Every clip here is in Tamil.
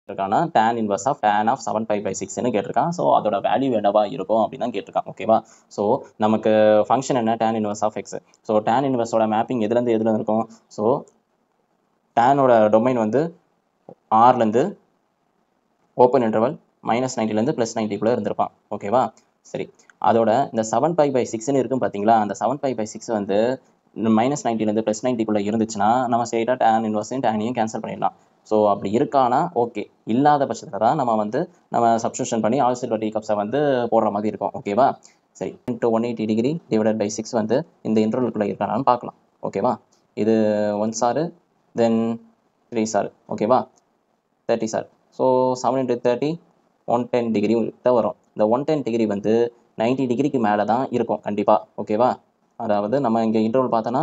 இருக்கானா tan inverse of tan of 7 pi by 6ன்னு கேட்டிருக்கான். ஸோ அதோட வேல்யூ என்னவா இருக்கும் அப்படின்னு தான் கேட்டிருக்கான். ஓகேவா? ஸோ நமக்கு ஃபங்க்ஷன் என்ன tan inverse of x. So tan inverseோட மேப்பிங் எதுலேருந்து இருக்கும்? ஸோ டேனோட டொமைன் வந்து ஆர்லேருந்து ஓப்பன் இன்டர்வல் -90லேருந்து +90 இருந்திருப்பான். ஓகேவா? சரி, அதோட இந்த 7 pi by 6ன்னு இருக்கும் பார்த்தீங்களா, அந்த 7 pi by 6 வந்து -90லேருந்து +90 இருந்துச்சுன்னா நம்ம ஸ்ட்ரெயிட்டாக tan இன்வர்ஸையும் டேனையும் கேன்சல் பண்ணிடலாம். ஸோ அப்படி இருக்கானா ஓகே, இல்லாத பட்சத்தில் தான் நம்ம சப்ஸ்டியூஷன் பண்ணி ஆல்சில்வர் டி கப்ஸை வந்து போடுற மாதிரி இருக்கும். ஓகேவா? சரி, × 180 டிகிரி டிவைடட் பை 6 வந்து இந்த இன்டர்வலுக்குள்ளே இருக்கானான்னு பார்க்கலாம். ஓகேவா? இது 1 சார், தென் 3 சார். ஓகேவா? 30 சார். ஸோ 7 × 30 110 டிகிரி தான் வரும். இந்த 110 டிகிரி வந்து 90 டிகிரிக்கு மேலே தான் இருக்கும் கண்டிப்பாக. ஓகேவா? அதாவது நம்ம இங்கே இன்டர்வல் பார்த்தோன்னா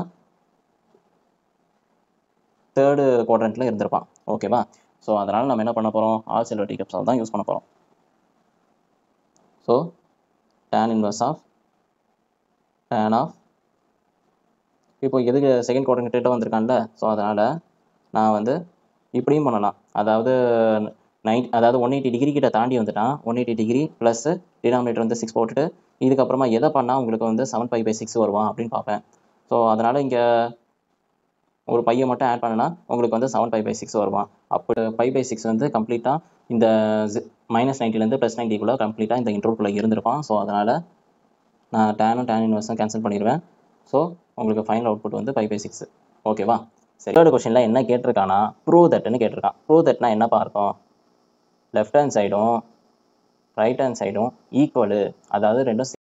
3rd குவாட்ரண்ட்டில் இருந்திருப்பான். ஓகேவா? ஸோ அதனால் நம்ம என்ன பண்ண போகிறோம்? ஆல்சில்வர் டி கப்ஸை தான் யூஸ் பண்ண போகிறோம். So tan inverse of tan of இப்போ எதுக்கு செகண்ட் குவாட்ரண்ட் கிட்ட வந்திருக்கான்ல, ஸோ அதனால் நான் வந்து இப்படியும் பண்ணலாம். அதாவது 180 டிகிரி கிட்ட தாண்டி வந்துட்டான். 180 டிகிரி ப்ளஸ் டினாமினேட்டர் வந்து 6 போட்டுட்டு இதுக்கப்புறமா எதை பண்ணால் உங்களுக்கு வந்து 7 pi by 6 வருவான் அப்படின்னு பார்ப்பேன். ஸோ அதனால் இங்கே ஒரு பையை மட்டும் ஆட் பண்ணினா உங்களுக்கு வந்து 7 pi by 6 வருவான். அப்போ pi by 6 வந்து கம்ப்ளீட்டாக இந்த -90லேருந்து +90 கம்ப்ளீட்டாக இந்த இன்டர்வல்குள்ளே இருந்திருப்பான். ஸோ அதனால் நான் டேனும் tan இன்வர்ஸும் கேன்சல் பண்ணிடுவேன். ஸோ உங்களுக்கு ஃபைனல் அவுட்புட் வந்து pi by 6. ஓகேவா? சரி, 3rd கொஸ்டினில் என்ன கேட்டிருக்கானா, ப்ரூவ் தட்னு கேட்டிருக்கான். ப்ரூவ் தட்னா என்ன பார்த்தோம்? லெஃப்ட் ஹேண்ட் சைடும் ரைட் ஹேண்ட் சைடும் ஈக்குவலு, அதாவது ரெண்டும்